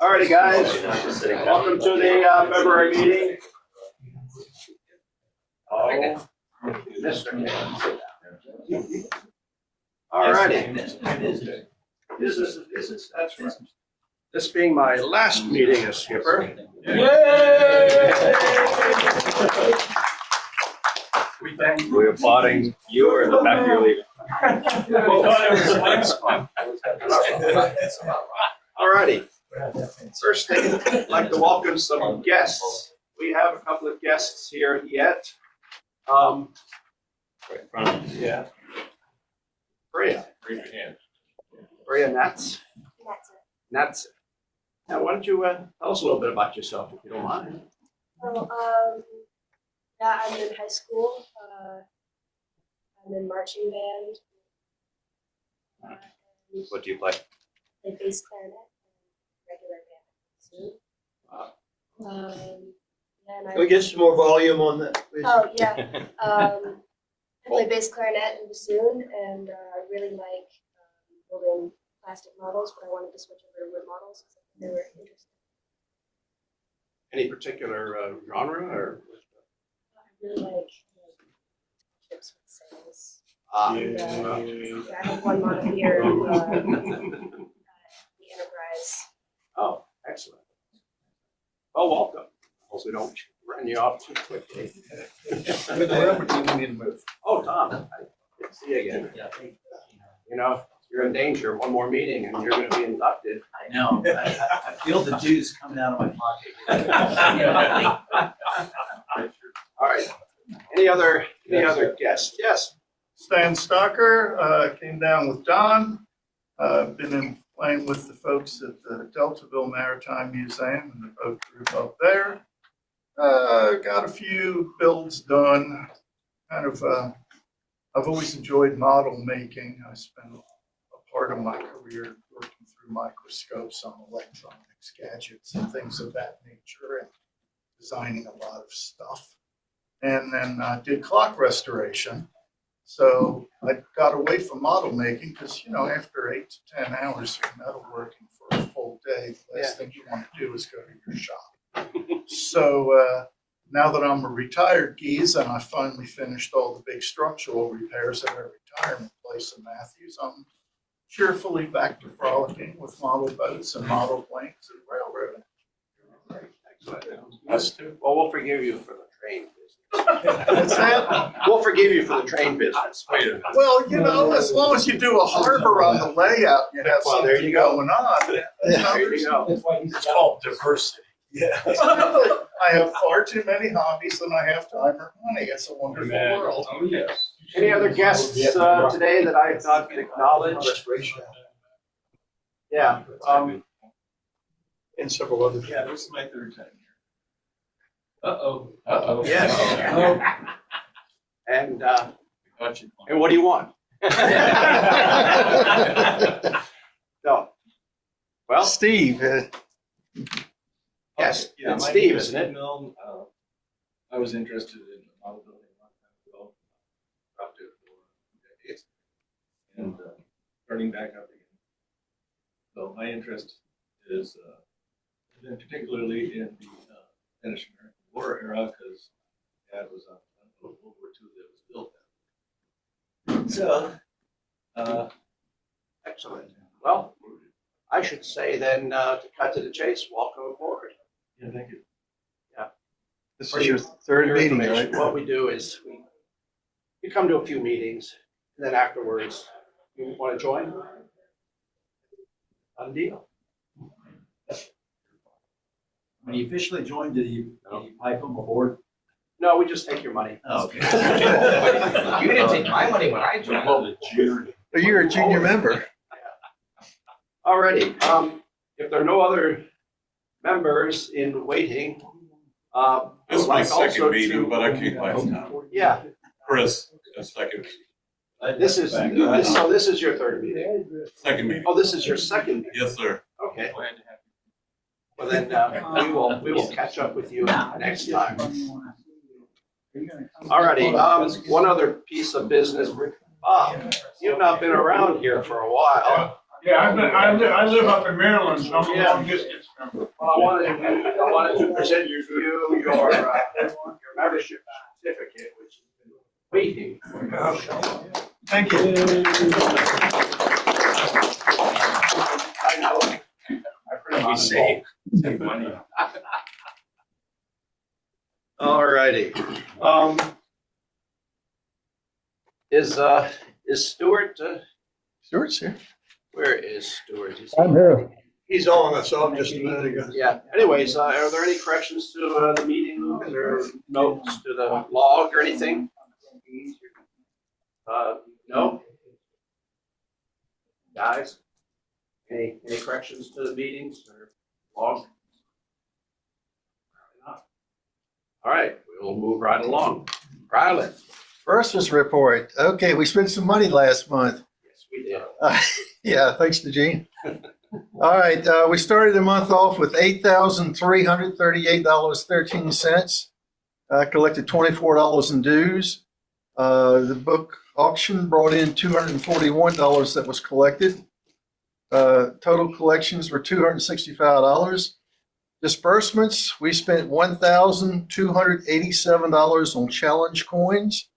All righty, guys. Welcome to the February meeting. Oh, Mr. All righty. That's right. This being my last meeting as skipper. We're applauding you or the fact you're leaving? All righty. First thing, I'd like to welcome some guests. We have a couple of guests here yet. Right in front of you. Yeah. Bria. Raise your hand. Bria Nats. Nats. Now, why don't you tell us a little bit about yourself, if you don't mind? Yeah, I'm in high school. I'm in marching band. What do you play? Play bass clarinet and regular band. And Can we get some more volume on that, please? oh yeah, I play bass clarinet and bassoon, and I really like building plastic models, but I wanted to switch over to wood models because they were interesting. Any particular genre or? I really like chips with sails. Yeah. Yeah, I have one model here of the Enterprise. Oh, excellent. Well, welcome. Hope we don't run you off too quickly. Oh, Tom, I see you again. You know, you're in danger. One more meeting and you're going to be inducted. I know. I feel the dues coming out of my pocket. All right. Any other guests? Yes. Stan Stocker, came down with Don, been playing with the folks at the Deltaville Maritime Museum and the boat group up there. Got a few builds done. I've always enjoyed model making. I spent a part of my career working through microscopes on electronics, gadgets, and things of that nature, and designing a lot of stuff. And then did clock restoration. So I got away from model making because, you know, after 8 to 10 hours of metalworking for a full day, the last thing you want to do is go to your shop. So now that I'm a retired geese and I finally finished all the big structural repairs at our retirement place in Matthews, I'm cheerfully back to frolicking with model boats and model planes and railroading. Excellent. Us too. Well, we'll forgive you for the train business. What's that? We'll forgive you for the train business. Well, you know, as long as you do a harbor on the layout, you have Well, there something you go. going on. There you go. It's called diversity. Yeah. I have far too many hobbies than I have time or money. It's a wonderful world. Oh, yes. Any other guests today that I've not acknowledged? Restoration. Yeah. And several other. Yeah, this is my third time here. Uh-oh. Uh-oh. Yes. And Got you. and what do you want? No. Well, Steve, yes, Yeah, it's my Steve, name is isn't it? Milne. I was interested in model building a long time ago. Dropped it for decades. And starting back up again. So my interest is particularly in the Spanish American War era because Dad was on World War II that was built then. So, Excellent. Well, I should say then, to cut to the chase, welcome aboard. yeah, thank you. this For is your your- third Your meeting, information, right? what we do is we come to a few meetings, and then afterwards, you want to join? Done deal. When you officially joined, did you pipe them aboard? No, we just take your money. Oh, okay. You didn't take my money when I joined. Oh, you're a junior member. Alrighty, if there are no other members in waiting, This is my like also second meeting, to- but I keep my time. Yeah, Chris, a second this is your third meeting. meeting. Oh, this is your second meeting. Yes, sir. Okay, Glad to have well then, we will catch up with you next time. Alrighty, one other piece of business. Bob, you've not been around here for a while. Yeah, I live up in Maryland, so I'm a long distance from. Well, I wanted to present you your membership certificate, which has been waiting. Thank you. I know. I pretty much Save money. All righty. Is Stuart, Stuart's here. where is Stuart? Is he- I'm here. He's on, so I'm just a minute ago. Yeah, anyways, are there any corrections to the meeting or notes to the log or anything? No? Guys? Any corrections to the meetings or log? All right, we'll move right along. Ryland? First report. Okay, we spent some money last month. Yes, we did. Yeah, thanks to Gene. All right, we started the month off with $8,338.13. Collected $24 in dues. The book auction brought in $241 that was collected. Total collections were $265. Disbursements, we spent $1,287 on challenge coins.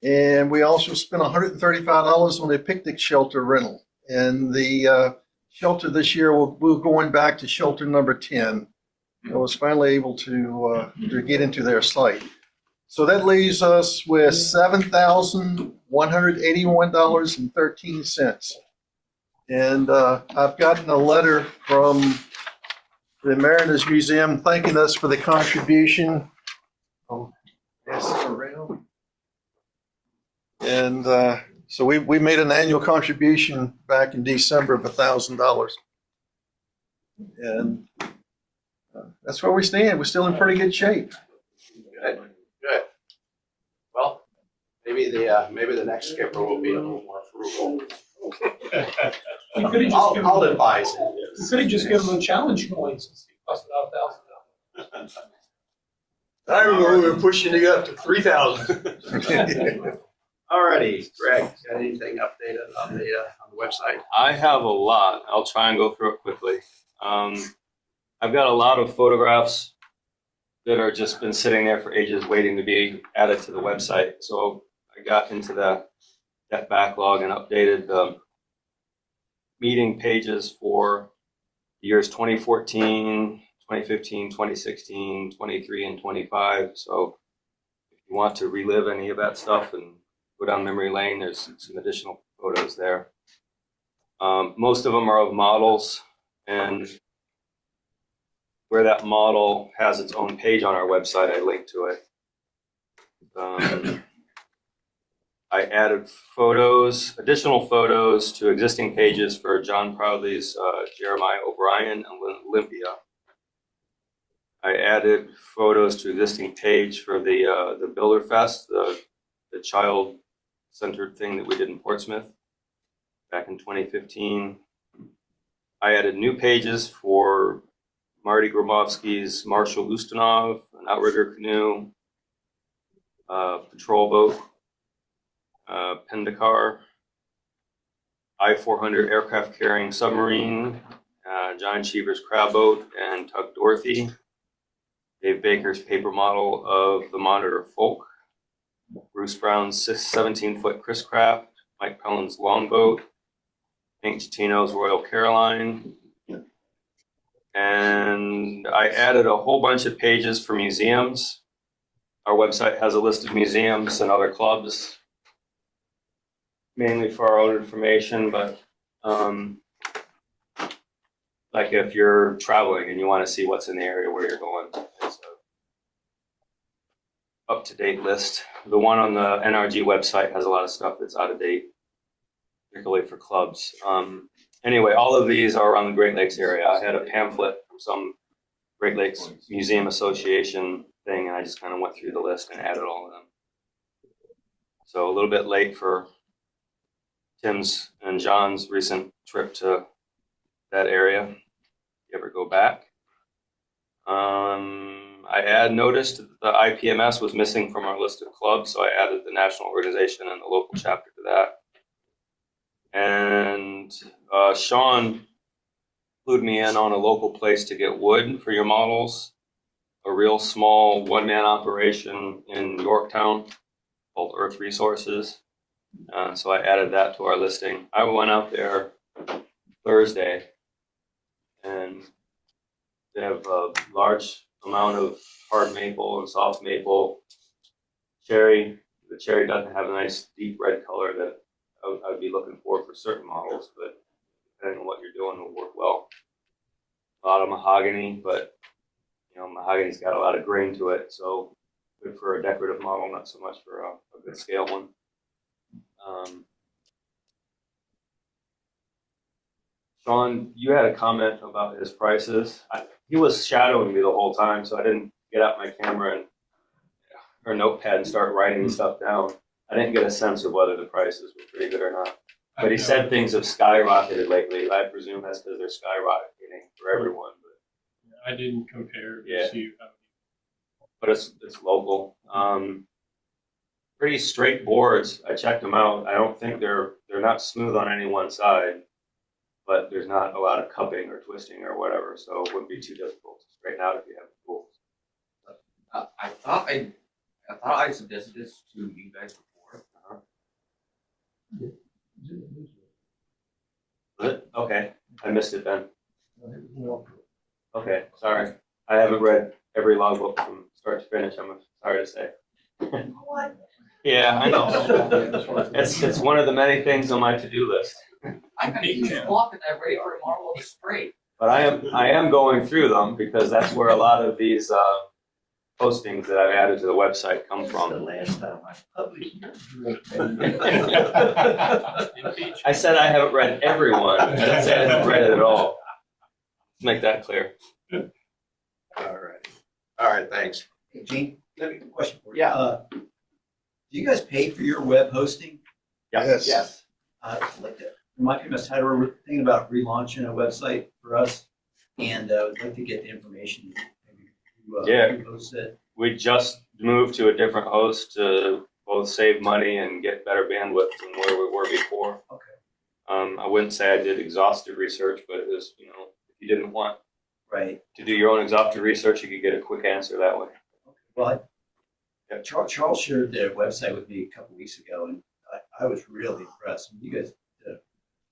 And we also spent $135 on a picnic shelter rental. And the shelter this year, we're going back to shelter number 10. I was finally able to get into their site. So that leaves us with $7,181.13. And I've gotten a letter from the Mariners Museum thanking us for the contribution. I'll pass it around. And so we made an annual contribution back in December of $1,000. And that's where we stand. We're still in pretty good shape. Good, good. Well, maybe the next skipper will be a little more frugal. I'll advise him. You could have just given them challenge coins since it cost about $1,000. I remember we were pushing to get up to 3,000. Alrighty, Greg, got anything updated on the website? I have a lot. I'll try and go through it quickly. I've got a lot of photographs that are just been sitting there for ages waiting to be added to the website. So I got into that backlog and updated the meeting pages for the years 2014, 2015, 2016, 23, and 25. So if you want to relive any of that stuff and go down memory lane, there's some additional photos there. Most of them are of models, and where that model has its own page on our website, I link to it. I added additional photos to existing pages for John Proudley's Jeremiah O'Brien and Olympia. I added photos to existing page for the Builder Fest, the child-centered thing that we did in Portsmouth back in 2015. I added new pages for Marty Gromowski's Marshall Ustinov, an outrigger canoe, patrol boat, Pendekar, I-400 aircraft carrying submarine, John Cheever's crab boat, and Tug Dorothy. Dave Baker's paper model of the Monitor Folk, Bruce Brown's 17-foot Chris Craft, Mike Pellin's longboat, Hank Chatino's Royal Caroline. And I added a whole bunch of pages for museums. Our website has a list of museums and other clubs, mainly for our own information, but like if you're traveling and you want to see what's in the area where you're going, it's a up-to-date list. The one on the NRG website has a lot of stuff that's out of date, particularly for clubs. Anyway, all of these are around the Great Lakes area. I had a pamphlet from some Great Lakes Museum Association thing, and I just kind of went through the list and added all of them. So a little bit late for Tim's and John's recent trip to that area. If you ever go back. I had noticed that the IPMS was missing from our list of clubs, so I added the national organization and the local chapter to that. And Sean clued me in on a local place to get wood for your models, a real small one-man operation in Yorktown called Earth Resources. So I added that to our listing. I went out there Thursday, and they have a large amount of hard maple and soft maple. Cherry, the cherry doesn't have a nice deep red color that I would be looking for certain models, but depending on what you're doing, will work well. A lot of mahogany, but mahogany's got a lot of grain to it, so good for a decorative model, not so much for a good scale one. Sean, you had a comment about his prices. He was shadowing me the whole time, so I didn't get out my camera or notepad and start writing stuff down. I didn't get a sense of whether the prices were pretty good or not. But he said things have skyrocketed lately. I presume that's because they're skyrocketing for everyone. I didn't compare Yeah. to see how. But it's local. Pretty straight boards. I checked them out. I don't think they're not smooth on any one side, but there's not a lot of cupping or twisting or whatever, so it wouldn't be too difficult to straighten out if you have the tools. I thought I suggested this to you guys before. Was it? Okay, I missed it then. Okay, sorry. I haven't read every logbook from start to finish, I'm sorry to say. What? Yeah, I know. It's one of the many things on my to-do list. I got a huge block that I'm ready for tomorrow to spray. But I am going through them because that's where a lot of these postings that I've added to the website come from. last time I published I said I haven't read everyone. I didn't say I haven't read it at all. Let's make that clear. All right, thanks. Hey, Gene, let me a question for you. Yeah. Do you guys pay for your web hosting? Yes. Yes. I'd like to remind you, Ms. Hyder, we're thinking about relaunching a website for us, and I'd like to get the information. Maybe you host it. We just moved to a different host to both save money and get better bandwidth than where we were before. Okay. I wouldn't say I did exhaustive research, but it was, if you didn't want Right. to do your own exhaustive research, you could get a quick answer that way. Okay. Well, Charles shared their website with me a couple weeks ago, and I was really impressed. You guys did a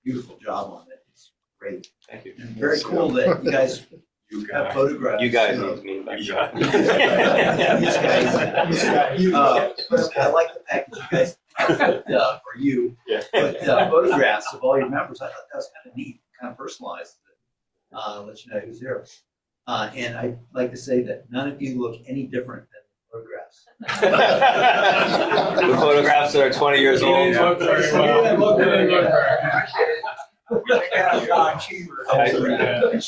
beautiful job on it. It's great. Thank you. And very cool that you guys have photographs. You guys of- need me back. These guys. I like the fact that you guys put, or you Yeah. put photographs of all your members. I thought that was kind of neat, kind of personalized. Let you know who's there. And I'd like to say that none of you look any different than the photographs. The photographs that are 20 years old. They didn't look very well. They didn't look very Yeah.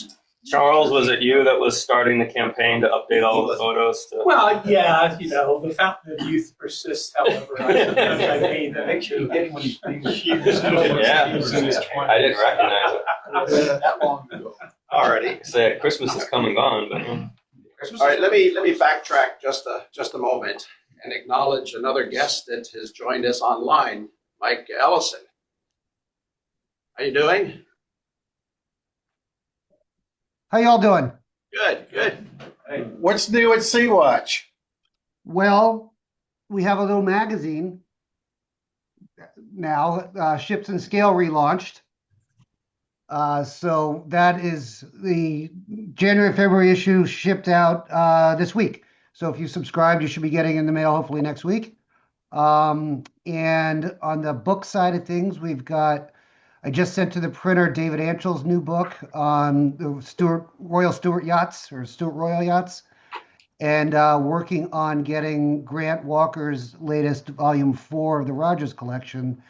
Charles, was it you that was starting the campaign to update all the photos? Well, yeah, the fountain of youth persists, however. I made that. Make sure you get him when he's being Yeah. I didn't recognize it. that long ago. Alrighty. Say Christmas is come and gone, but All right, let me backtrack just a moment and acknowledge another guest that has joined us online, Mike Ellison. How you doing? How y'all doing? Good, good. What's new at Sea-Watch? Well, we have a little magazine now, Ships and Scale relaunched. So that is the January, February issue shipped out this week. So if you subscribed, you should be getting in the mail hopefully next week. And on the book side of things, I just sent to the printer David Anschel's new book on the Royal Stuart yachts or Stuart Royal yachts, and working on getting Grant Walker's latest volume 4 of the Rogers collection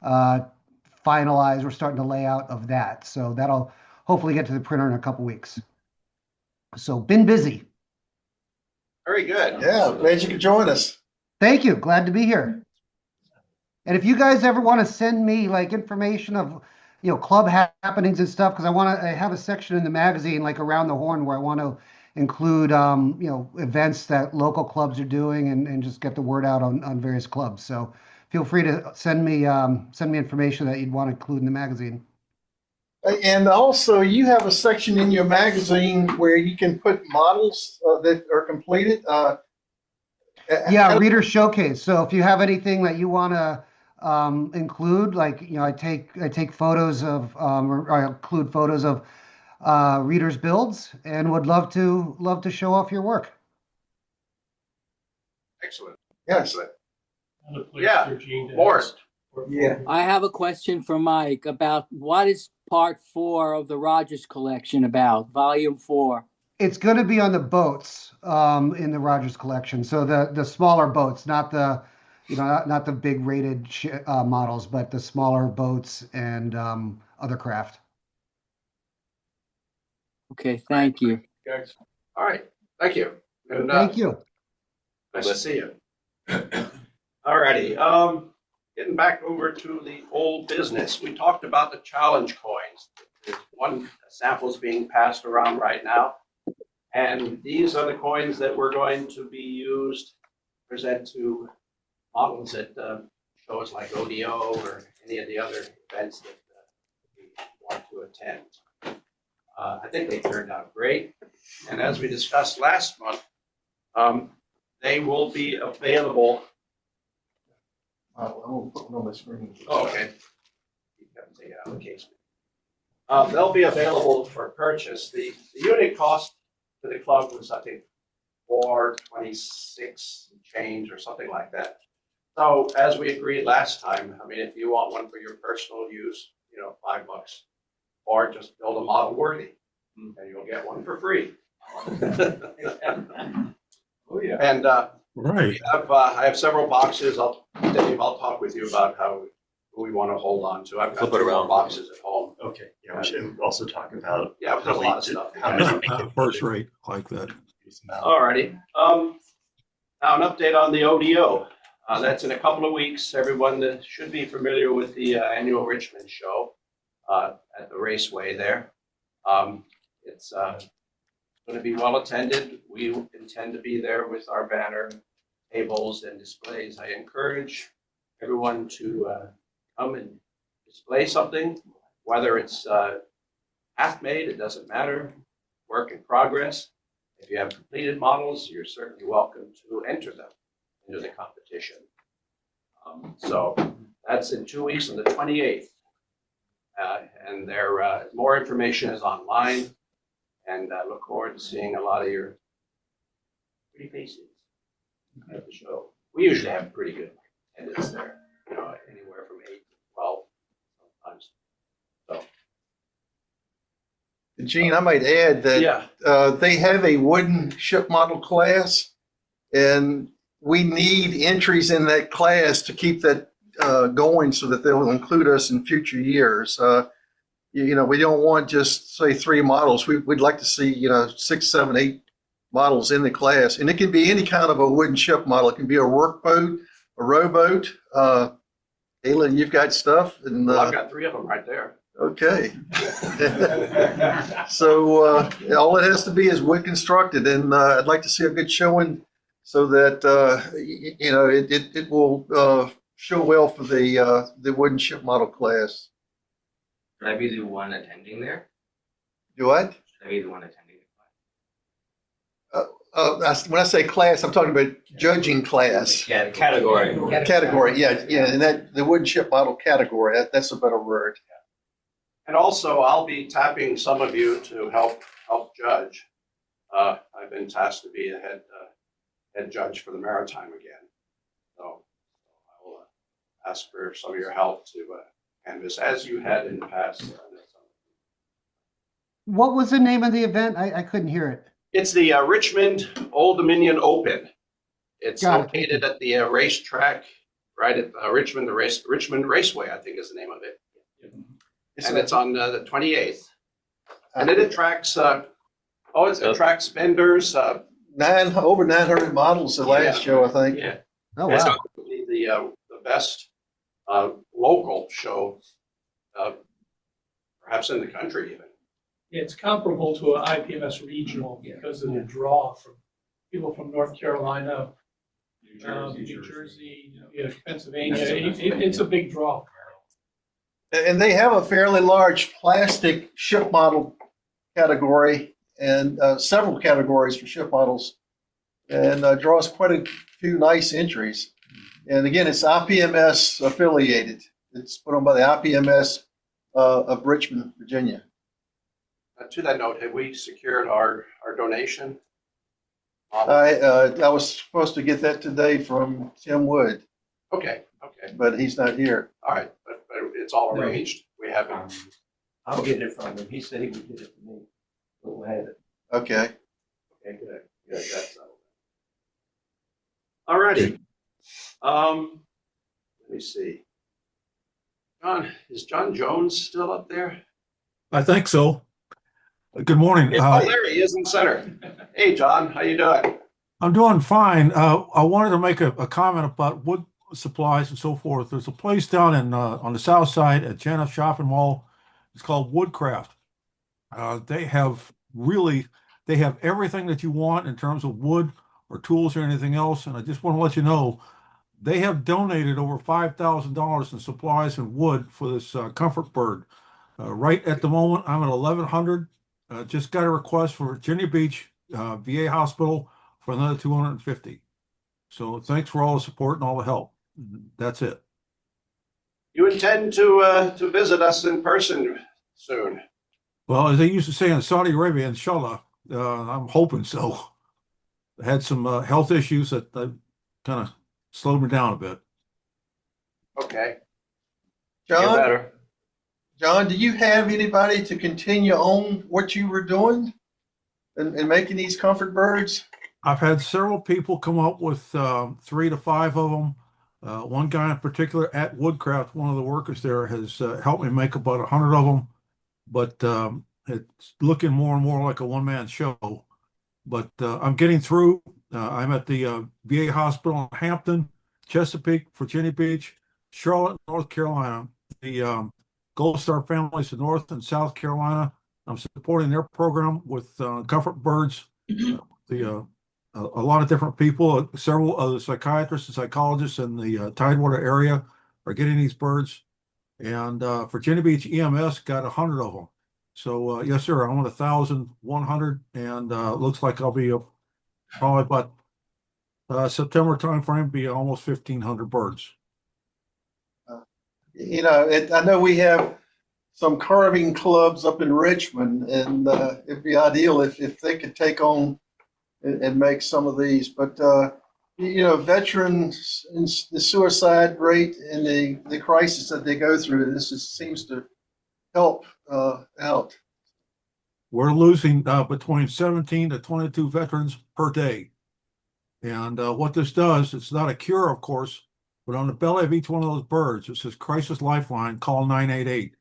finalized. We're starting the layout of that. So that'll hopefully get to the printer in a couple weeks. So been busy. Very good. Yeah, glad you could join us. Thank you. Glad to be here. And if you guys ever want to send me like information of, club happenings and stuff, because I have a section in the magazine, like Around the Horn, where I want to include, events that local clubs are doing and just get the word out on various clubs. So if feel free to send me information that you'd want to include in the magazine. And also, you have a section in your magazine where you can put models that are completed. Yeah, reader showcase. So if you have anything that you want to include, like I take photos of or I include photos of readers' builds, and would love to show off your work. Excellent. Yes. Excellent. Another place Yeah, for Gene to Lord. have his Yeah. I have a question for Mike about what is part 4 of the Rogers collection about, volume 4? It's going to be on the boats in the Rogers collection. So the smaller boats, not the not the big rated models, but the smaller boats and other craft. Okay, thank you. All right. Thank you. And, Thank you. Nice to see you. All righty. Getting back over to the old business. We talked about the challenge coins. There's one sample's being passed around right now. And these are the coins that we're going to be used to present to models at shows like ODO or any of the other events that we want to attend. I think they turned out great. And as we discussed last month, they will be available. I won't put them on the screen. Oh, okay. You have to take it out of the case. They'll be available for purchase. The unit cost to the club was, I think, $4.26 change or something like that. So as we agreed last time, I mean, if you want one for your personal use, $5, or just build a model worthy, and you'll get one for free. Oh, yeah. And Right. I have several boxes. Dave, I'll talk with you about who we want to hold on to. I've got Flip it 2 more around. boxes at home. Okay, yeah, we should also talk about. Yeah, there's a lot of stuff. How many make it First rate, like that. All righty. Now an update on the ODO. That's in a couple of weeks. Everyone that should be familiar with the annual Richmond show at the raceway there. It's going to be well attended. We intend to be there with our banner, tables, and displays. I encourage everyone to come and display something, whether it's half-made, it doesn't matter, work in progress. If you have completed models, you're certainly welcome to enter them into the competition. So that's in 2 weeks on the 28th. And more information is online. And I look forward to seeing a lot of your pretty faces at the show. We usually have pretty good attendance there, anywhere from 8 to 12 sometimes. So, Gene, I might add that yeah. they have a wooden ship model class, and we need entries in that class to keep that going so that they will include us in future years. We don't want just, say, 3 models. We'd like to see, 6, 7, 8 models in the class. And it can be any kind of a wooden ship model. It can be a workboat, a rowboat. Alan, you've got stuff. And Well, I've got 3 of them right there. okay. So all it has to be is wood constructed. And I'd like to see a good showing so that, it will show well for the wooden ship model class. Should I be the one attending there? Do what? Should I be the one attending When I say class, I'm talking about judging class. the Category. Category, yeah, and that the wooden ship model category, that's a better word. And also, I'll be tapping some of you to help judge. I've been tasked to be the head judge for the Maritime again. So I will ask for some of your help to canvas as you had in the past. What was the name of the event? I couldn't hear it. It's the Richmond Old Dominion Open. It's Got it. located at the racetrack, right at Richmond Raceway, I think is the name of it. And it's on the 28th. And it attracts, it attracts vendors. Over 900 models the last show, I think. Yeah. Oh, It's wow. the best local show, perhaps in the country even. It's comparable to an IPMS regional because of the draw from people from North Carolina, New Jersey, yeah, Pennsylvania. It's a big draw. And they have a fairly large plastic ship model category and several categories for ship models, and draws quite a few nice entries. And again, it's IPMS affiliated. It's put on by the IPMS of Richmond, Virginia. To that note, have we secured our donation? I was supposed to get that today from Tim Wood, Okay, but he's not here. all right, but it's all arranged. We haven't. I'll get it from him. He said he would get it to me. We'll have it. Okay. Okay, good. That's settled. All righty. Let me see. Is John Jones still up there? I think so. Good morning. Oh, there he is in center. Hey, John, how you doing? I'm doing fine. I wanted to make a comment about wood supplies and so forth. There's a place down in on the south side at Janus Shopping Mall. It's called Woodcraft. They have everything that you want in terms of wood or tools or anything else. And I just want to let you know, they have donated over $5,000 in supplies and wood for this comfort bird. Right at the moment, I'm at 1,100. Just got a request for Virginia Beach VA Hospital for another 250. So thanks for all the support and all the help. That's it. You intend to visit us in person soon? Well, as they used to say in Saudi Arabia, inshallah, I'm hoping so. I had some health issues that kind of slowed me down a bit. Okay. John, Better. John, do you have anybody to continue on what you were doing and making these comfort birds? I've had several people come up with 3 to 5 of them. One guy in particular at Woodcraft, one of the workers there, has helped me make about 100 of them. But it's looking more and more like a one-man show. But I'm getting through. I'm at the VA Hospital in Hampton, Chesapeake, Virginia Beach, Charlotte, North Carolina. The Gold Star families in North and South Carolina. I'm supporting their program with comfort birds. A lot of different people, several of the psychiatrists and psychologists in the Tidewater area are getting these birds. And Virginia Beach EMS got 100 of them. So yes, sir, I'm at 1,100, and looks like I'll be probably about September timeframe, be almost 1,500 birds. I know we have some carving clubs up in Richmond, and it'd be ideal if they could take on and make some of these. But veterans and the suicide rate and the crisis that they go through, this seems to help out. We're losing between 17 to 22 veterans per day. And what this does, it's not a cure, of course, but on the belly of each one of those birds, it says crisis lifeline, call 988.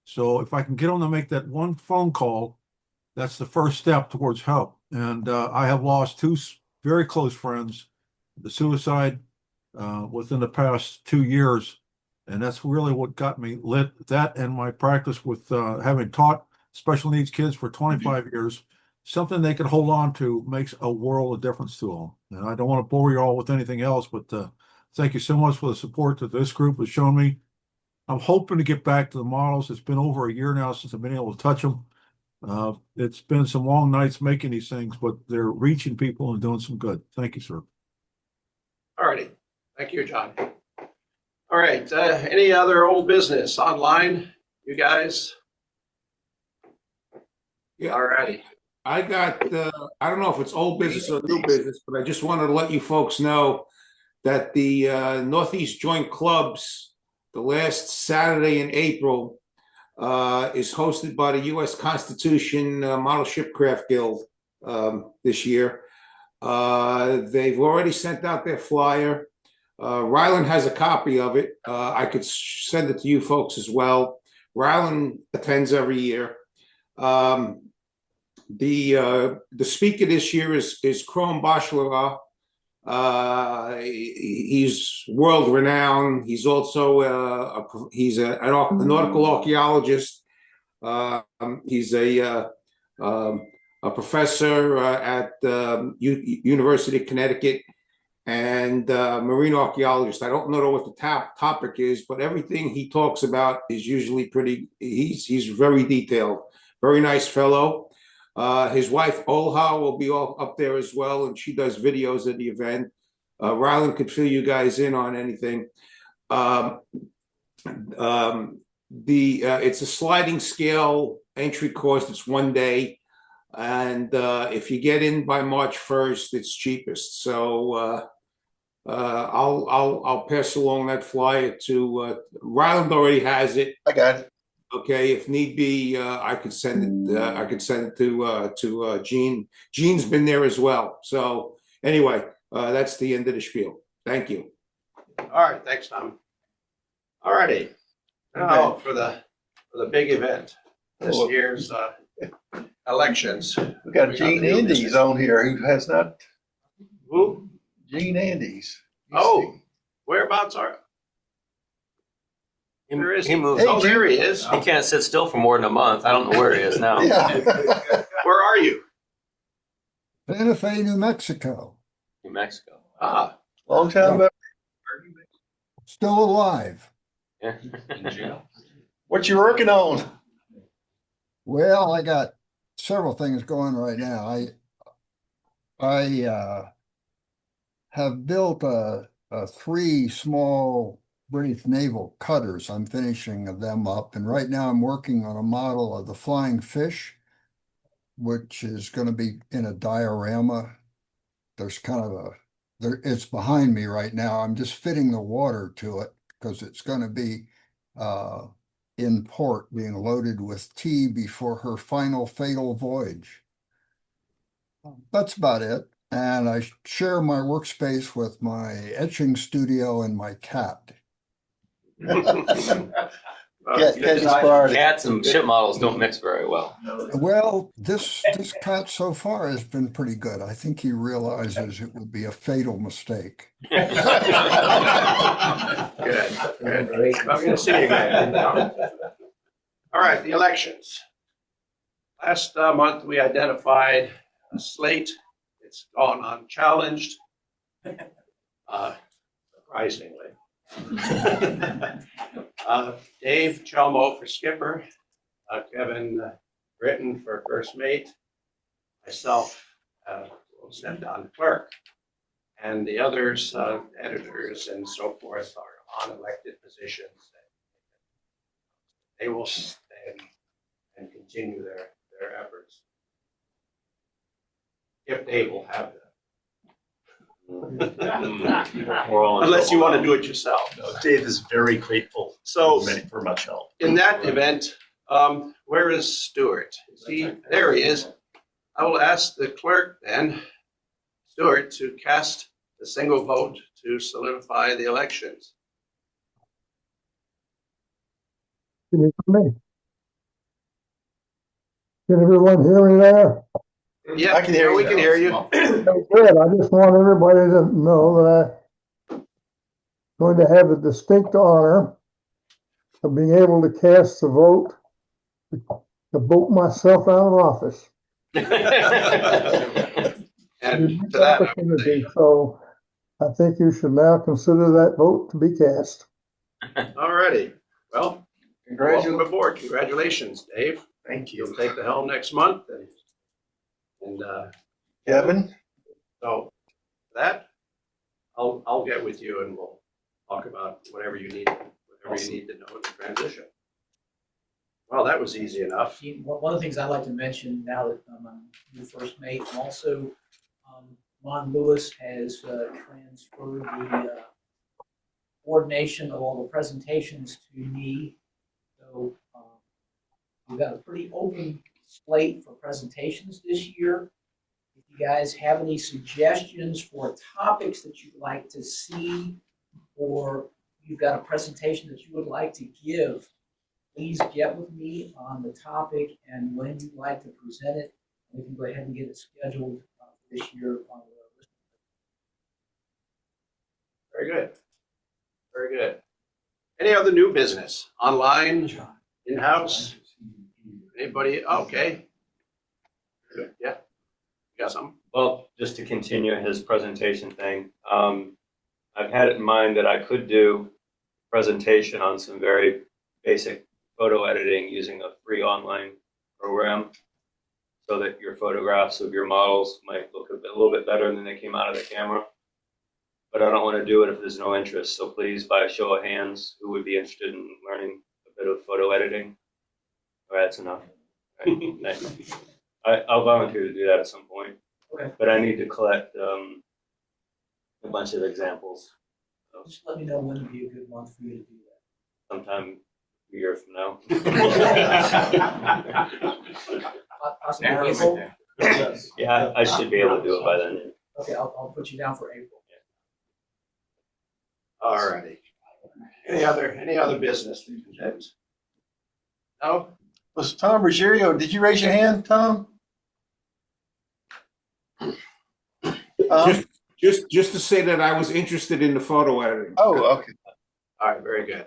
So if I can get them to make that one phone call, that's the first step towards help. And I have lost 2 very close friends to suicide within the past 2 years. And that's really what got me lit. That and my practice with having taught special needs kids for 25 years, something they can hold on to makes a world of difference to them. And I don't want to bore you all with anything else, but thank you so much for the support that this group has shown me. I'm hoping to get back to the models. It's been over a year now since I've been able to touch them. It's been some long nights making these things, but they're reaching people and doing some good. Thank you, sir. All righty. Thank you, John. All right. Any other old business online, you guys? Yeah. All righty. I got, I don't know if it's old business or new business, but I just wanted to let you folks know that the Northeast Joint Clubs, the last Saturday in April, is hosted by the U.S. Constitution Model Shipcraft Guild this year. They've already sent out their flyer. Ryland has a copy of it. I could send it to you folks as well. Ryland attends every year. The speaker this year is Chrome Bachelor. He's world renowned. He's also a nautical archaeologist. He's a professor at University of Connecticut. and marine archaeologist. I don't know what the topic is, but everything he talks about is usually pretty. He's very detailed. Very nice fellow. His wife Olha will be all up there as well, and she does videos at the event. Ryland could fill you guys in on anything. It's a sliding scale entry cost. It's 1 day. And if you get in by March 1st, it's cheapest. So I'll pass along that flyer to Ryland. Already has it. I got it. Okay, if need be, I could send it. I could send it to Gene. Gene's been there as well. So anyway, that's the end of the spiel. Thank you. All right, thanks, Tom. All righty. Now for the big event, this year's elections. We got Gene new Andes business. on here who has not. Who? Gene Andes. Oh, whereabouts are? Where is He moves. Oh, there he is. He can't sit still for more than a month. I don't know where he is now. Yeah. Where are you? Santa Fe, New Mexico. New Mexico. Ah, Long time ago. Still alive. Yeah. What you working on? Well, I got several things going right now. I have built a 3 small British naval cutters. I'm finishing them up, and right now I'm working on a model of the flying fish, which is going to be in a diorama. There's kind of it's behind me right now. I'm just fitting the water to it because it's going to be in port, being loaded with tea before her final fatal voyage. That's about it. And I share my workspace with my etching studio and my cat. Cats and ship models don't mix very well. Well, this cat so far has been pretty good. I think he realizes it would be a fatal mistake. good. Good. I'm going to see you again. All right, the elections. Last month we identified a slate. It's gone unchallenged, surprisingly. Dave Chelmo for skipper, Kevin Britton for first mate, myself will step down to clerk, and the others, editors and so forth, are on elected positions. They will stand and continue their efforts if they will have them. Unless you want to do it yourself. No, Dave is very grateful for much help. In that event, where is Stuart? There he is. I will ask the clerk then, Stuart, to cast a single vote to solidify the elections. Can you hear me? Can everyone hear me there? Yeah, I can hear you we now. can hear you. Good. I just want everybody to know that I'm going to have the distinct honor of being able to cast the vote to vote myself out of office. And to that, opportunity. So I think you should now consider that vote to be cast. all righty. Well, welcome aboard. Congratulations, Dave. Thank You'll you. take the helm next month. And Kevin? so that, I'll get with you and we'll talk about whatever you need to know in the transition. Well, that was easy enough. One of the things I'd like to mention now that I'm your first mate, and also Mon Lewis has transferred the coordination of all the presentations to me. So we've got a pretty open slate for presentations this year. If you guys have any suggestions for topics that you'd like to see, or you've got a presentation that you would like to give, please get with me on the topic and when you'd like to present it. We can go ahead and get it scheduled this year on the list. Very good. Very good. Any other new business? Online, in-house? Anybody? Okay. Good. Yeah. got some? Well, just to continue his presentation thing, I've had it in mind that I could do a presentation on some very basic photo editing using a free online program so that your photographs of your models might look a little bit better than they came out of the camera. But I don't want to do it if there's no interest. So please, by a show of hands, who would be interested in learning a bit of photo editing? All right, that's enough. All right, nice. I'll volunteer to do that at some point. Okay. But I need to collect a bunch of examples Just let me know when would be a good month for you to do that. sometime a year from now. Possibly April? Yeah, I should be able to do it by then. Okay, I'll put you down for April. All righty. Any other business? No? Was Tom Ruggiero, did you raise your hand, Tom? Just to say that I was interested in the photo editing. Oh, okay. All right, very good.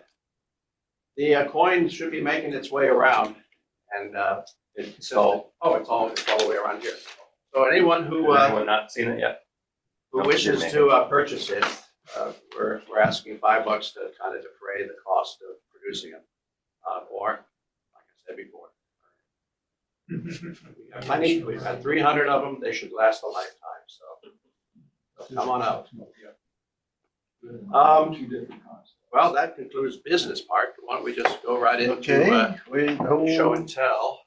The coin should be making its way around, and it's all the way around here. So anyone who Anyone not seen it yet? who wishes to purchase it, we're asking $5 to kind of defray the cost of producing them, or like I said before. We have plenty. We've had 300 of them. They should last a lifetime. So come on out. Well, that concludes business part. Why don't we just go right into Okay, we show and tell?